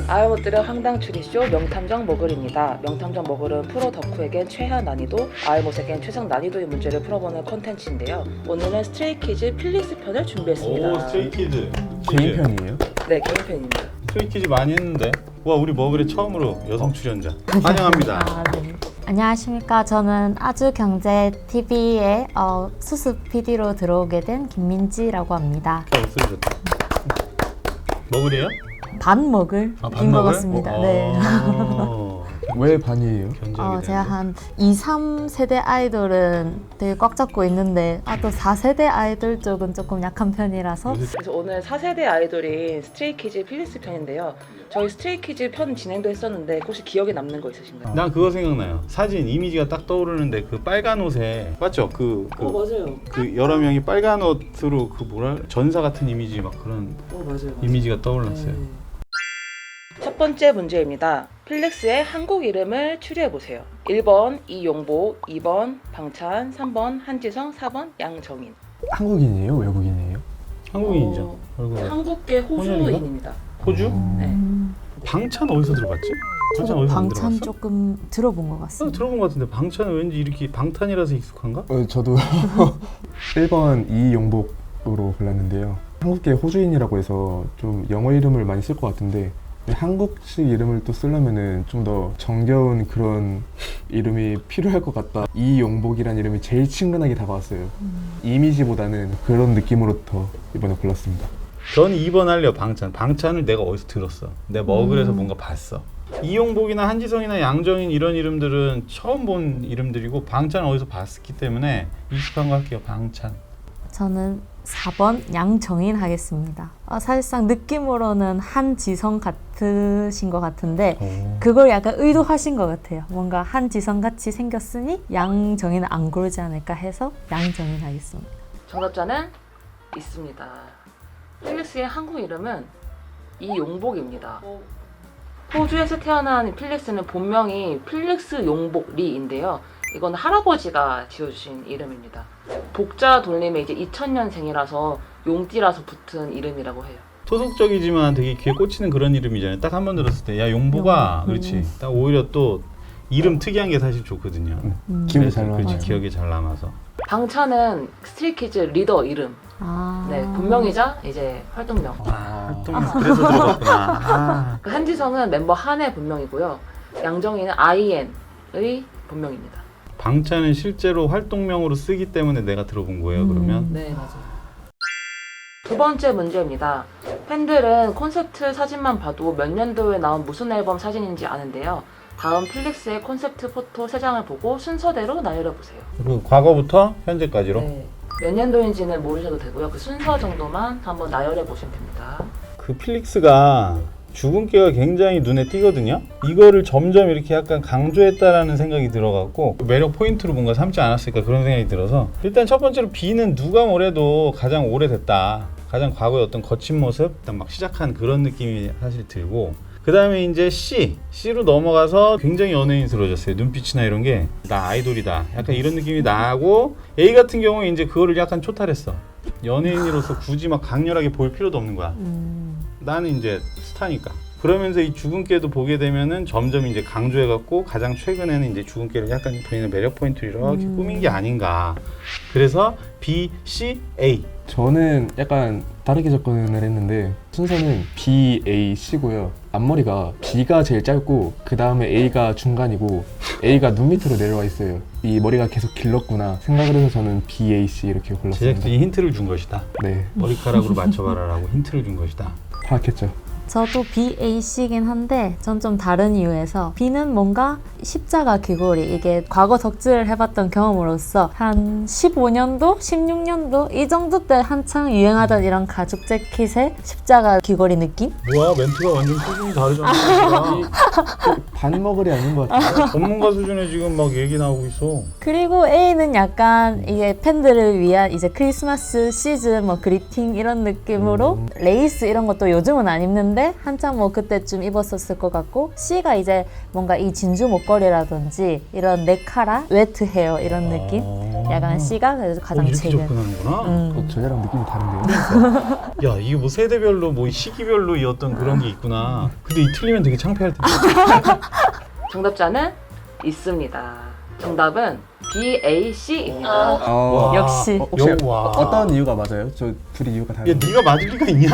아이못들의 황당 추리쇼 명탐정 머글입니다. 명탐정 머글은 프로 덕후에겐 최하 난이도, 아이못에겐 최상 난이도의 문제를 풀어보는 콘텐츠인데요. 오늘은 스트레이키즈 필릭스 편을 준비했습니다. 오, 스트레이키즈 개인 편이에요? 네, 개인 편입니다. 스트레이키즈 많이 했는데 와, 우리 머글의 처음으로 여성 출연자 환영합니다. 네. 안녕하십니까. 저는 아주경제TV에 수습 PD로 들어오게 된 김민지라고 합니다. 목소리 좋다. 머글이에요? 반 먹을 인 것 같습니다. 네. 왜 반이에요? 제가 한 2, 3세대 아이돌은 되게 꽉 잡고 있는데 또 4세대 아이돌 쪽은 조금 약한 편이라서 그래서 오늘 4세대 아이돌인 스트레이키즈 필릭스 편인데요. 저희 스트레이키즈 편 진행도 했었는데 혹시 기억에 남는 거 있으신가요? 난 그거 생각나요. 사진 이미지가 딱 떠오르는데 그 빨간 옷에 맞죠? 맞아요. 그 여러 명이 빨간 옷으로 그 전사 같은 이미지 막 그런 맞아요. 이미지가 떠올랐어요. 네. 첫 번째 문제입니다. 필릭스의 한국 이름을 추리해보세요. 1번 이용복, 2번 방찬, 3번 한지성, 4번 양정인. 한국인이에요? 외국인이에요? 한국인이죠. 얼굴. 한국계 호주인입니다. 호주? 네. 방찬 어디서 들어봤지? 방찬 저도 어디서 방찬 들어봤어? 조금 들어본 것 같습니다. 들어본 것 같은데 방찬은 왠지 이렇게 방탄이라서 익숙한가? 저도 1번 이용복으로 골랐는데요. 한국계 호주인이라고 해서 좀 영어 이름을 많이 쓸 것 같은데 한국식 이름을 또 쓰려면은 좀 더 정겨운 그런 이름이 필요할 것 같다. 이용복이라는 이름이 제일 친근하게 다가왔어요. 이미지보다는 그런 느낌으로 더 이번에 골랐습니다. 저는 2번 할래요. 방찬을 내가 어디서 들었어. 내 머글에서 뭔가 봤어. 이용복이나 한지성이나 양정인 이런 이름들은 처음 본 이름들이고 방찬은 어디서 봤기 때문에 익숙한 거 할게요. 방찬. 저는 4번 양정인 하겠습니다. 사실상 느낌으로는 한지성 같으신 것 같은데 그걸 약간 의도하신 것 같아요. 뭔가 한지성 같이 생겼으니 양정인은 안 고르지 않을까 해서 양정인 하겠습니다. 정답자는 있습니다. 필릭스의 한국 이름은 이용복입니다. 호주에서 태어난 필릭스는 본명이 필릭스 용복 리인데요. 이건 할아버지가 지어주신 이름입니다. 복자 돌림에 이제 2000년생이라서 용띠라서 붙은 이름이라고 해요. 토속적이지만 되게 귀에 꽂히는 그런 이름이잖아요. 딱 한 번 들었을 때 야 용복아 그렇지. 딱 오히려 또 이름 특이한 게 사실 좋거든요. 기억이 잘 그렇지, 남아요. 기억이 잘 남아서. 방찬은 스트레이키즈 리더 이름. 네, 본명이자 이제 활동명. 그래서 들어봤구나. 그 한지성은 멤버 한의 본명이고요. 양정인은 IN의 본명입니다. 방찬은 실제로 활동명으로 쓰기 때문에 내가 들어본 거예요. 그러면 네, 맞아요. 두 번째 문제입니다. 팬들은 콘셉트 사진만 봐도 몇 년도에 나온 무슨 앨범 사진인지 아는데요. 다음 필릭스의 콘셉트 포토 3장을 보고 순서대로 나열해보세요. 그 과거부터 현재까지로. 네, 몇 년도인지는 모르셔도 되고요. 그 순서 정도만 한번 나열해보시면 됩니다. 그 필릭스가 주근깨가 굉장히 눈에 띄거든요. 이거를 점점 이렇게 약간 강조했다라는 생각이 들어갖고 매력 포인트로 뭔가 삼지 않았을까 그런 생각이 들어서 일단 첫 번째로 B는 누가 뭐래도 가장 오래됐다. 가장 과거의 어떤 거친 모습, 일단 막 시작한 그런 느낌이 사실 들고 그 다음에 이제 C로 넘어가서 굉장히 연예인스러워졌어요. 눈빛이나 이런 게 나 아이돌이다. 약간 이런 느낌이 나고 A 같은 경우에 이제 그거를 약간 초탈했어. 연예인으로서 굳이 막 강렬하게 보일 필요도 없는 거야. 나는 이제 스타니까. 그러면서 이 주근깨도 보게 되면은 점점 이제 강조해갖고 가장 최근에는 이제 주근깨를 약간 본인의 매력 포인트로 이렇게 꾸민 게 아닌가. 그래서 B, C, A. 저는 약간 다르게 접근을 했는데 순서는 B, A, C고요. 앞머리가 B가 제일 짧고 그 다음에 A가 중간이고 A가 눈 밑으로 내려와 있어요. 이 머리가 계속 길렀구나 생각을 해서 저는 B, A, C 이렇게 골랐습니다. 제작진이 힌트를 준 것이다. 네, 머리카락으로 맞춰봐라라고 힌트를 준 것이다. 파악했죠. 저도 BAC긴 한데 전 좀 다른 이유에서 B는 뭔가 십자가 귀걸이 이게 과거 덕질을 해봤던 경험으로서 한 15년도, 16년도 이 정도 때 한창 유행하던 이런 가죽 재킷의 십자가 귀걸이 느낌? 뭐야 멘트가 완전 수준이 다르잖아. 반머글이 아닌 것 같아요. 전문가 수준의 지금 막 얘기 나오고 있어. 그리고 A는 약간 이게 팬들을 위한 이제 크리스마스 시즌 뭐 그리팅 이런 느낌으로 레이스 이런 것도 요즘은 안 입는데 근데 한참 뭐 그때쯤 입었었을 것 같고, C가 이제 뭔가 이 진주 목걸이라든지 이런 네카라, 웨트 헤어 이런 느낌. 약간 C가 그래도 가장 이렇게 최근. 접근하는구나. 저희랑 느낌이 다른데요? 야, 이게 뭐 세대별로 뭐 시기별로 이 어떤 그런 게 있구나. 근데 이 틀리면 되게 창피할 텐데. 정답자는 있습니다. 정답은 BAC입니다. 아, 역시. 혹시 와. 어떤 이유가 맞아요? 저 둘이 이유가 야, 다른데. 네가 맞을 리가 있냐?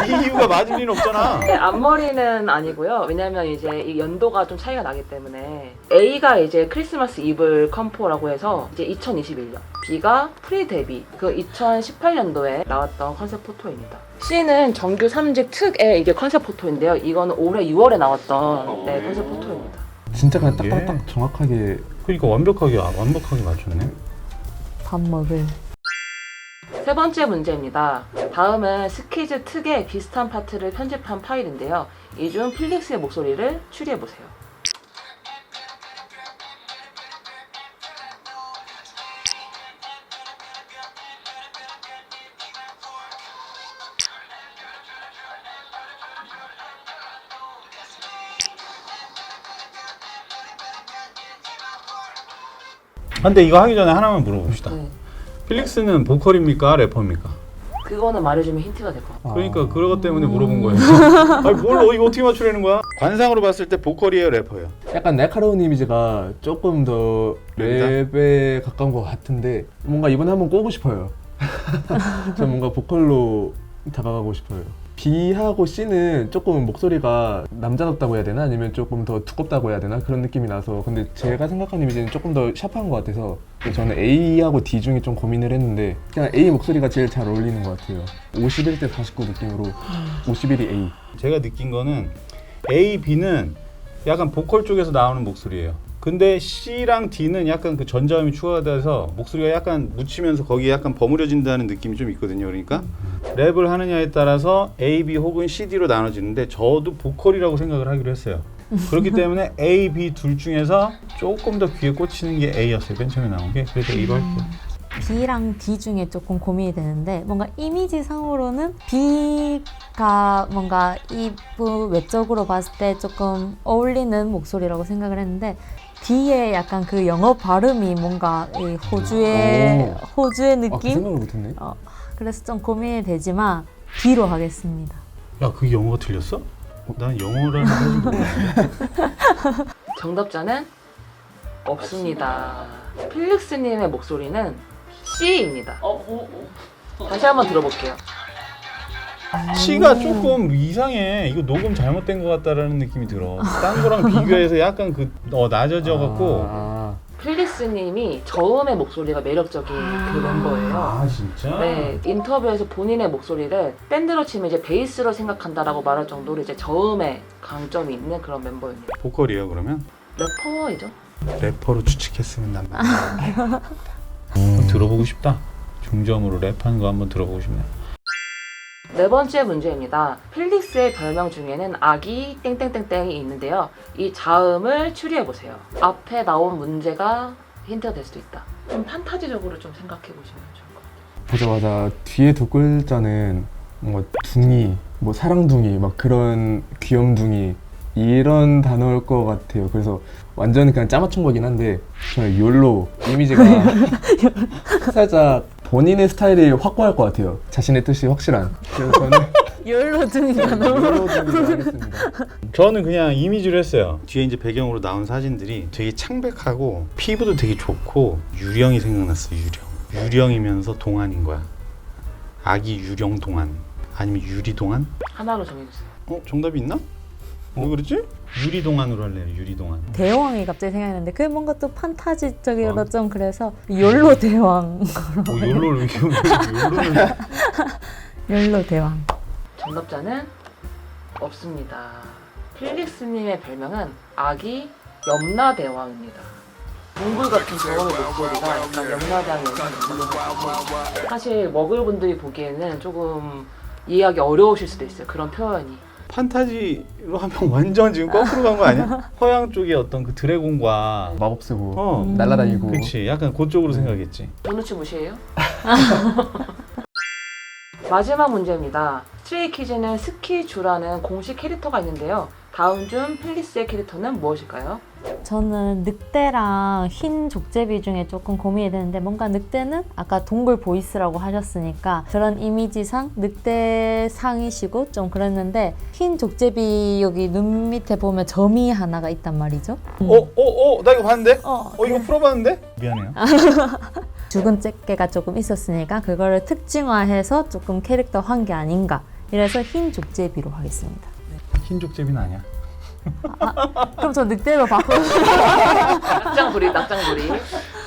네 이유가 맞을 리는 없잖아. 네, 앞머리는 아니고요. 왜냐면 이제 이 연도가 좀 차이가 나기 때문에 A가 이제 크리스마스 이블 컴포라고 해서 이제 2021년, B가 프리 데뷔 그 2018년도에 나왔던 컨셉 포토입니다. C는 정규 3집 특의 이게 컨셉 포토인데요. 이거는 올해 6월에 나왔던 네, 컨셉 포토입니다. 진짜 그냥 예. 딱 정확하게. 그러니까 완벽하게 맞췄네. 밥 먹을. 세 번째 문제입니다. 다음은 스키즈 특의 비슷한 파트를 편집한 파일인데요. 이 중 필릭스의 목소리를 추리해보세요. 근데 이거 하기 전에 하나만 물어봅시다. 네. 필릭스는 보컬입니까? 래퍼입니까? 그거는 말해주면 힌트가 될 것 같아요. 그러니까 그것 때문에 물어본 거예요. 아니 뭘 이거 어떻게 맞추려는 거야? 관상으로 봤을 때 보컬이에요, 래퍼예요? 약간 날카로운 이미지가 조금 더 랩에 가까운 것 같은데 뭔가 이번에 한번 꼬고 싶어요. 전 뭔가 보컬로 다가가고 싶어요. B하고 C는 조금 목소리가 남자답다고 해야 되나? 아니면 조금 더 두껍다고 해야 되나? 그런 느낌이 나서 근데 제가 생각한 이미지는 조금 더 샤프한 것 같아서 저는 A하고 D 중에 좀 고민을 했는데 그냥 A 목소리가 제일 잘 어울리는 것 같아요. 51대 49 느낌으로 51이 A. 제가 느낀 거는 A, B는 약간 보컬 쪽에서 나오는 목소리예요. 근데 C랑 D는 약간 그 전자음이 추가돼서 목소리가 약간 묻히면서 거기에 약간 버무려진다는 느낌이 좀 있거든요. 그러니까 랩을 하느냐에 따라서 A, B 혹은 C, D로 나눠지는데 저도 보컬이라고 생각을 하기로 했어요. 그렇기 때문에 A, B 둘 중에서 조금 더 귀에 꽂히는 게 A였어요. 맨 처음에 나온 게. 그래서 A로 할게요. B랑 D 중에 조금 고민이 되는데 뭔가 이미지상으로는 B가 뭔가 이부 외적으로 봤을 때 조금 어울리는 목소리라고 생각을 했는데 D의 약간 그 영어 발음이 뭔가 이 호주의 그 느낌? 생각을 못했네. 그래서 좀 고민이 되지만 D로 하겠습니다. 야, 그게 영어가 틀렸어? 난 영어라는 사실 몰랐네. 정답자는 없습니다. 필릭스님의 목소리는 C입니다. 다시 한번 들어볼게요. C가 조금 이상해. 이거 녹음 잘못된 것 같다라는 느낌이 들어. 딴 거랑 비교해서 약간 낮아져 갖고. 필릭스님이 저음의 목소리가 매력적인 그 멤버예요. 진짜? 네, 인터뷰에서 본인의 목소리를 밴드로 치면 이제 베이스로 생각한다라고 말할 정도로 이제 저음에 강점이 있는 그런 멤버입니다. 보컬이에요 그러면? 래퍼이죠. 래퍼로 추측했으면 난 말이야. 한번 들어보고 싶다. 중점으로 랩하는 거 한번 들어보고 싶네. 네 번째 문제입니다. 필릭스의 별명 중에는 아기 땡땡땡땡이 있는데요. 이 자음을 추리해보세요. 앞에 나온 문제가 힌트가 될 수도 있다. 좀 판타지적으로 좀 생각해보시면 좋을 것 같아요. 보자마자 뒤에 두 글자는 뭔가 둥이, 뭐 사랑둥이, 막 그런 귀염둥이 이런 단어일 것 같아요. 그래서 완전 그냥 짜맞춘 거긴 한데 저는 욜로 이미지가 살짝 본인의 스타일이 확고할 것 같아요. 자신의 뜻이 확실한. 그래서 저는 열로 등이가 너무 욜로 등으로 하겠습니다. 저는 그냥 이미지로 했어요. 뒤에 이제 배경으로 나온 사진들이 되게 창백하고 피부도 되게 좋고 유령이 생각났어요. 유령이면서 동안인 거야. 아기 유령 동안 아니면 유리 동안? 하나로 정해주세요. 정답이 있나? 왜 그랬지? 유리 동안으로 할래요. 유리 동안. 대왕이 갑자기 생각났는데 그게 뭔가 또 판타지적이라 좀 그래서 열로 대왕. 욜로를 열로 대왕. 정답자는 없습니다. 필릭스님의 별명은 아기 염라대왕입니다. 몽골 같은 저음의 목소리가 약간 염라대왕 연상이 사실 먹을분들이 보기에는 조금 이해하기 어려우실 수도 있어요. 그런 표현이. 판타지로 하면 완전 지금 거꾸로 간 거 아니야? 서양 쪽의 어떤 그 드래곤과 마법 쓰고 어, 날아다니고. 그렇지. 약간 그쪽으로 생각했지. 도누츠 무시해요? 마지막 문제입니다. 스트레이키즈는 스키주라는 공식 캐릭터가 있는데요. 다음 중 필릭스의 캐릭터는 무엇일까요? 저는 늑대랑 흰 족제비 중에 조금 고민이 되는데 뭔가 늑대는 아까 동굴 보이스라고 하셨으니까 그런 이미지상 늑대상이시고 좀 그랬는데 흰 족제비 여기 눈 밑에 보면 점이 하나가 있단 말이죠. 나 이거 봤는데? 어, 이거 풀어봤는데? 미안해요. 죽은 잭개가 조금 있었으니까 그거를 특징화해서 조금 캐릭터화한 게 아닌가. 이래서 흰 족제비로 하겠습니다. 흰족제비는 아니야. 그럼 저 늑대로 바꿔. 낙장불이.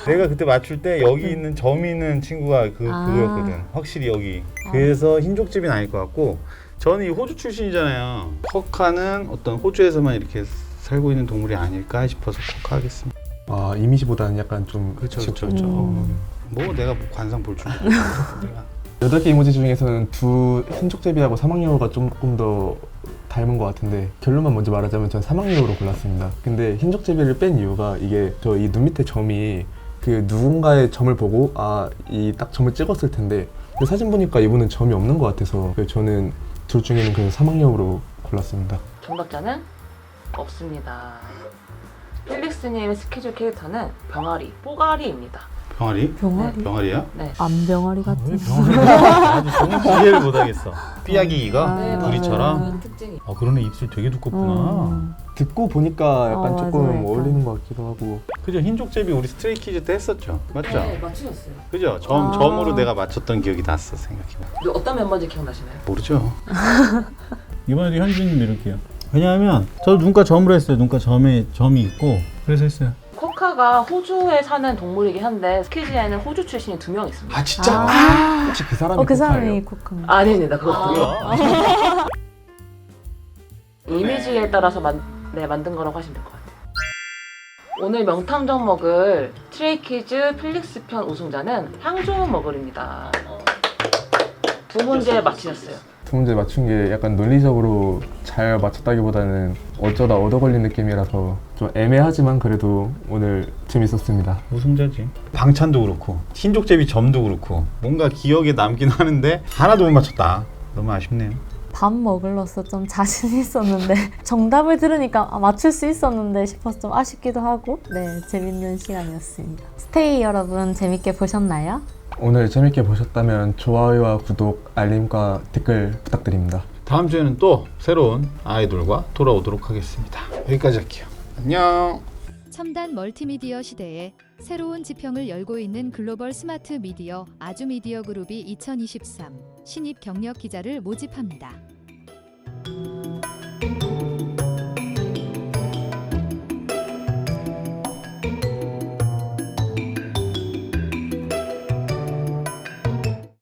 내가 그때 맞출 때 여기 있는 점 있는 친구가 그거였거든. 확실히 여기. 그래서 흰족제비는 아닐 것 같고 저는 이 호주 출신이잖아요. 쿼카는 어떤 호주에서만 이렇게 살고 있는 동물이 아닐까 싶어서 쿼카 하겠습니다. 아, 이미지보다는 약간 좀 그쵸. 뭐 내가 뭐 관상 볼 줄 내가. 8개 이모지 중에서는 두 흰족제비하고 사막여우가 조금 더 닮은 것 같은데 결론만 먼저 말하자면 전 사막여우로 골랐습니다. 근데 흰족제비를 뺀 이유가 이게 저 이 눈 밑에 점이 그 누군가의 점을 보고 이 딱 점을 찍었을 텐데 근데 사진 보니까 이분은 점이 없는 것 같아서 저는 둘 중에는 그래서 사막여우로 골랐습니다. 정답자는 없습니다. 필릭스님의 스케줄 캐릭터는 병아리, 뽀가리입니다. 병아리? 병아리? 병아리야? 네. 암병아리 같은. 왜 병아리야? 나도 정말 이해를 못하겠어. 삐약이기가 네, 우리처럼. 맞아요. 특징이. 그러네 입술 되게 두껍구나. 듣고 보니까 약간 조금 맞아요, 약간. 어울리는 것 같기도 하고. 그죠? 흰족제비 우리 스트레이키즈 때 했었죠. 맞죠? 네, 맞추셨어요. 그죠? 점으로 내가 맞췄던 기억이 났어 생각해봐. 근데 어떤 멤버인지 기억나시나요? 모르죠. 이번에도 현진님 이럴게요. 왜냐하면 저도 눈가 점으로 했어요. 눈가 점이 있고 그래서 했어요. 쿼카가 호주에 사는 동물이긴 한데 스키즈에는 호주 출신이 2명 있습니다. 아 진짜? 혹시 그 사람이 그 쿼카예요? 사람이 쿼카입니다. 아닙니다. 그것도. 뭐야? 이미지에 따라서 만든 거라고 하시면 될 것 같아요. 오늘 명탐정 먹을 스트레이키즈 필릭스 편 우승자는 향조 먹을입니다. 2문제 맞히셨어요. 두 문제 맞춘 게 약간 논리적으로 잘 맞췄다기보다는 어쩌다 얻어 걸린 느낌이라서 좀 애매하지만 그래도 오늘 재밌었습니다. 우승자지. 방찬도 그렇고 흰족제비 점도 그렇고 뭔가 기억에 남긴 하는데 하나도 못 맞췄다. 너무 아쉽네요. 밥 먹을로서 좀 자신 있었는데 정답을 들으니까 맞출 수 있었는데 싶어서 좀 아쉽기도 하고 네 재밌는 시간이었습니다. 스테이 여러분 재밌게 보셨나요? 오늘 재밌게 보셨다면 좋아요와 구독, 알림과 댓글 부탁드립니다. 다음 주에는 또 새로운 아이돌과 돌아오도록 하겠습니다. 여기까지 할게요. 안녕. 첨단 멀티미디어 시대에 새로운 지평을 열고 있는 글로벌 스마트 미디어 아주미디어 그룹이 2023 신입 경력 기자를 모집합니다.